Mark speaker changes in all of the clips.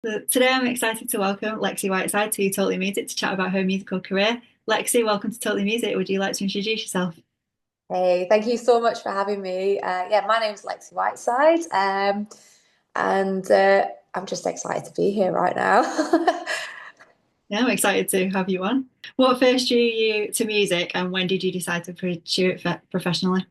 Speaker 1: So today I'm excited to welcome Lexi Whiteside to Totally Music to chat about her musical career. Lexi, welcome to Totally Music. Would you like to introduce yourself?
Speaker 2: Hey, thank you so much for having me. Yeah, my name's Lexi Whiteside, and I'm just excited to be here right now.
Speaker 1: Yeah, I'm excited to have you on. What first drew you to music and when did you decide to pursue it professionally?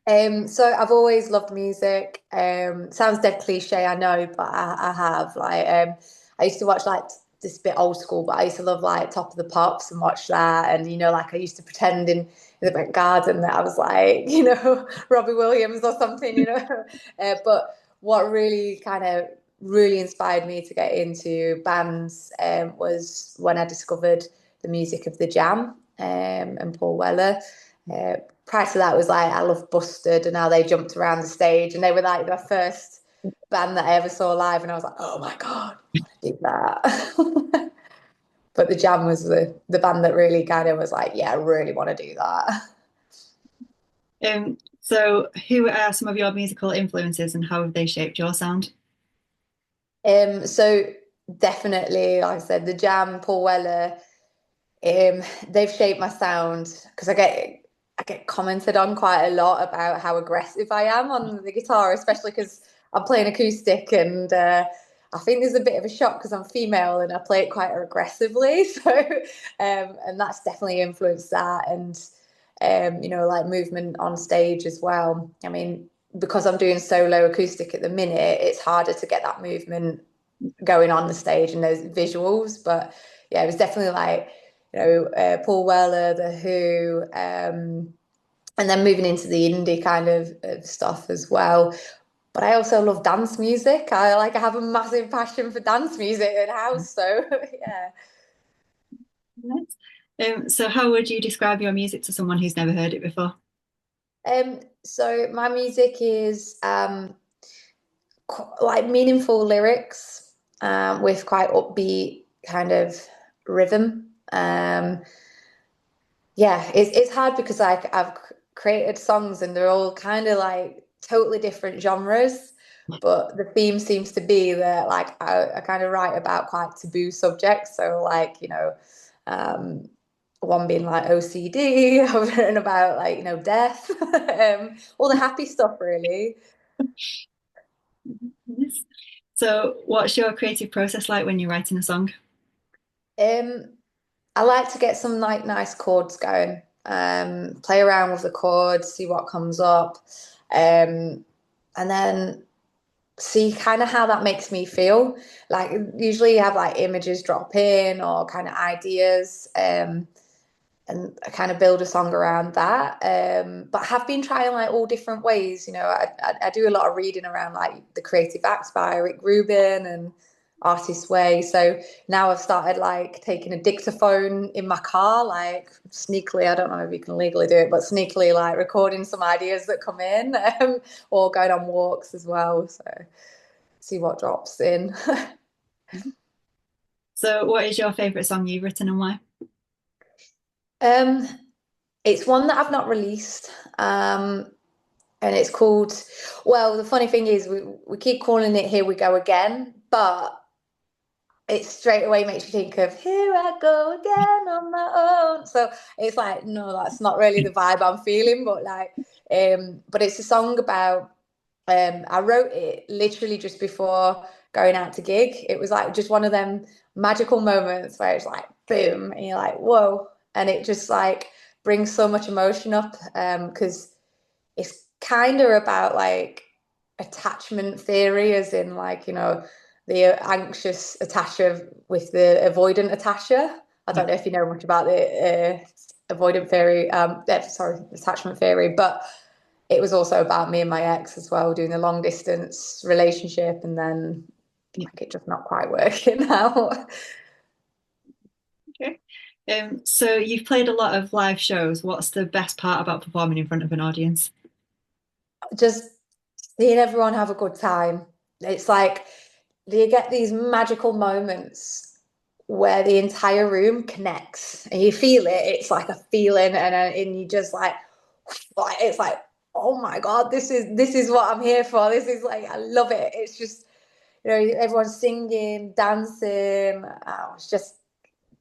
Speaker 2: So I've always loved music. Sounds dead cliche, I know, but I have. I used to watch this bit old school, but I used to love like Top of the Pops and watch that. And like I used to pretend in the back garden that I was like, Robbie Williams or something. But what really kind of really inspired me to get into bands was when I discovered the music of the Jam and Paul Weller. Uh, Prior to that was like I love Busted and how they jumped around the stage and they were like the first band that I ever saw live and I was like, oh my God, I want to do that. But the Jam was the band that really kind of was like, yeah, I really want to do that.
Speaker 1: So who are some of your musical influences and how have they shaped your sound?
Speaker 2: So definitely, like I said, the Jam, Paul Weller, they've shaped my sound because I get commented on quite a lot about how aggressive I am on the guitar, especially because I'm playing acoustic and I think there's a bit of a shock because I'm female and I play it quite aggressively. And that's definitely influenced that and like movement on stage as well. I mean, because I'm doing solo acoustic at the minute, it's harder to get that movement going on the stage and those visuals. But yeah, it was definitely like Paul Weller, The Who, and then moving into the indie kind of stuff as well. But I also love dance music. I have a massive passion for dance music and house. So yeah.
Speaker 1: Nice. So how would you describe your music to someone who's never heard it before?
Speaker 2: So my music is like meaningful lyrics with quite upbeat kind of rhythm. Yeah, it's hard because I've created songs and they're all kind of like totally different genres, but the theme seems to be that like I kind of write about quite taboo subjects. So like, um, one being like OCD, I've written about like, death, all the happy stuff really.
Speaker 1: Yes. So what's your creative process like when you're writing a song?
Speaker 2: Um, I like to get some like nice chords going, play around with the chords, see what comes up. And then see kind of how that makes me feel. Like usually you have like images drop in or kind of ideas, and I kind of build a song around that. But I have been trying like all different ways. I do a lot of reading around like the Creative Acts by Rick Rubin and Artist Way. So now I've started like taking a dictaphone in my car, like sneakily. I don't know if you can legally do it, but sneakily like recording some ideas that come in, or going on walks as well. So see what drops in.
Speaker 1: So what is your favorite song you've written and why?
Speaker 2: um, it's one that I've not released. And it's called, well, the funny thing is we keep calling it Here We Go Again, but it straight away makes you think of Here I Go Again on my own. So it's like, no, that's not really the vibe I'm feeling, but it's a song about I wrote it literally just before going out to gig. It was like just one of them magical moments where it's like boom, and you're like, whoa. And it just like brings so much emotion up because it's kind of about like attachment theory, as in like, the anxious attacher with the avoidant attacher. I don't know if you know much about the avoidant theory, sorry, attachment theory, but it was also about me and my ex as well, doing a long distance relationship and then like it just not quite working out.
Speaker 1: Okay. So you've played a lot of live shows. What's the best part about performing in front of an audience?
Speaker 2: Just seeing everyone have a good time. It's like you get these magical moments where the entire room connects and you feel it. It's like a feeling, and you just like it's like, oh my God, this is what I'm here for. This is like I love it. It's just you know, everyone's singing, dancing. It's just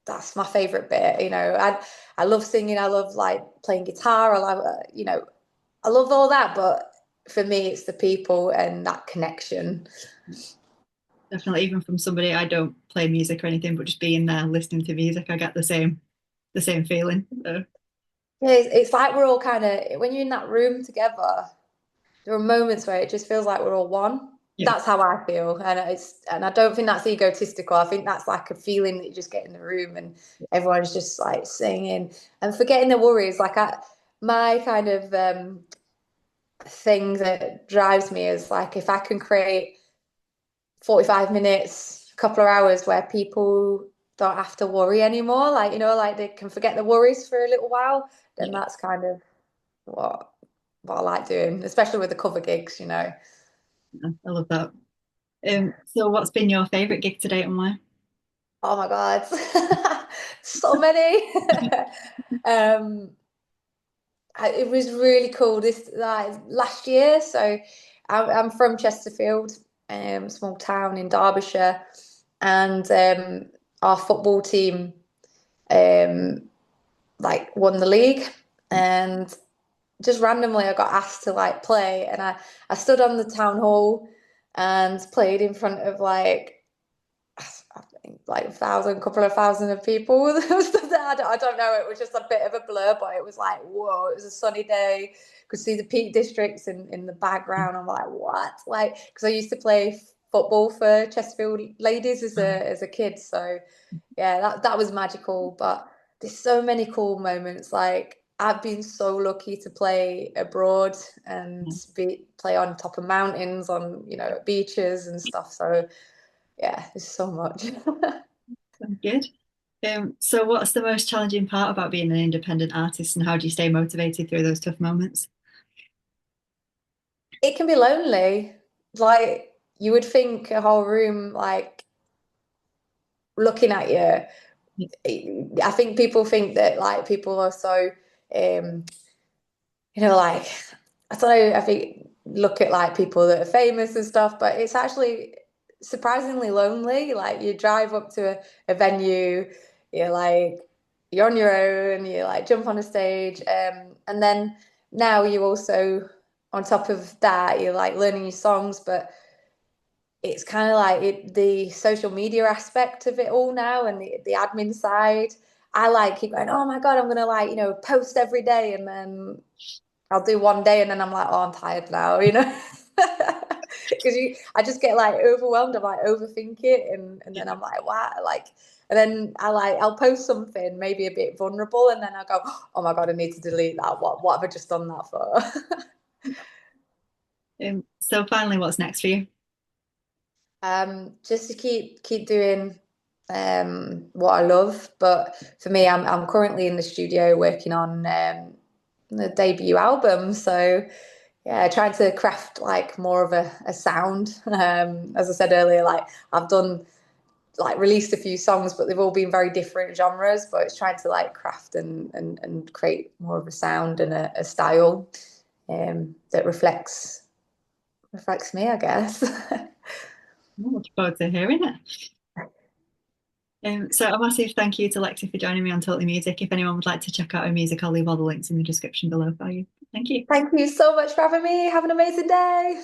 Speaker 2: that's my favorite bit. You know, I love singing. I love like playing guitar. I love you know, I love all that. But for me, it's the people and that connection.
Speaker 1: Definitely, even from somebody I don't play music or anything, but just being there listening to music, I get the same feeling. So,
Speaker 2: Yeah, it's like we're all kind of when you're in that room together. There are moments where it just feels like we're all one.
Speaker 1: yeah,
Speaker 2: That's how I feel, and I don't think that's egotistical. I think that's like a feeling that you just get in the room and everyone's just like singing and forgetting their worries. My kind of thing that drives me is like if I can create 45 minutes, a couple of hours where people don't have to worry anymore, like you know, like they can forget their worries for a little while, then
Speaker 1: yeah,
Speaker 2: that's kind of what what I like doing, especially with the cover gigs, you know.
Speaker 1: I love that. So what's been your favorite gig to date and why?
Speaker 2: Oh my God. So many. um it was really cool this like last year. So I'm from Chesterfield, small town in Derbyshire, and our football team um like won the league and just randomly I got asked to like play and I stood on the town hall and played in front of I think like couple of thousand of people. I don't know. It was just a bit of a blur, but it was like, whoa, it was a sunny day. Could see the Peak Districts in the background. I'm like, what? Like, because I used to play football for Chesterfield ladies as a kid. So yeah, that was magical. But there's so many cool moments. Like I've been so lucky to play abroad and play on top of mountains, on you know beaches and stuff. So yeah, there's so much.
Speaker 1: Sounds good. So what's the most challenging part about being an independent artist and how do you stay motivated through those tough moments?
Speaker 2: It can be lonely. Like you would think a whole room like looking at you. I think people think that like people are so um you know like I don't know, I think look at like people that are famous and stuff, but it's actually surprisingly lonely. Like you drive up to a venue, you're like you're on your own, you like jump on a stage, and then now you also on top of that you're like learning your songs, but it's kind of like the social media aspect of it all now and the admin side. I like keep going, oh my God, I'm gonna like, you know, post every day and then I'll do one day and then I'm like, oh, I'm tired now, you know. Because I just get like overwhelmed. I'm like overthink it, and then I'm like, wow, like, and then I'll post something maybe a bit vulnerable, and then I go, oh my God, I need to delete that. What have I just done that for?
Speaker 1: So finally, what's next for you?
Speaker 2: Just to keep doing what I love. But for me, I'm currently in the studio working on the debut album. So yeah, trying to craft like more of a sound. As I said earlier, like I've done like released a few songs, but they've all been very different genres. But it's trying to like craft and create more of a sound and a style that reflects me, I guess.
Speaker 1: Oh, look forward to hearing it. So a massive thank you to Lexi for joining me on Totally Music. If anyone would like to check out her music, I'll leave all the links in the description below for you. Thank you.
Speaker 2: Thank you so much for having me. Have an amazing day.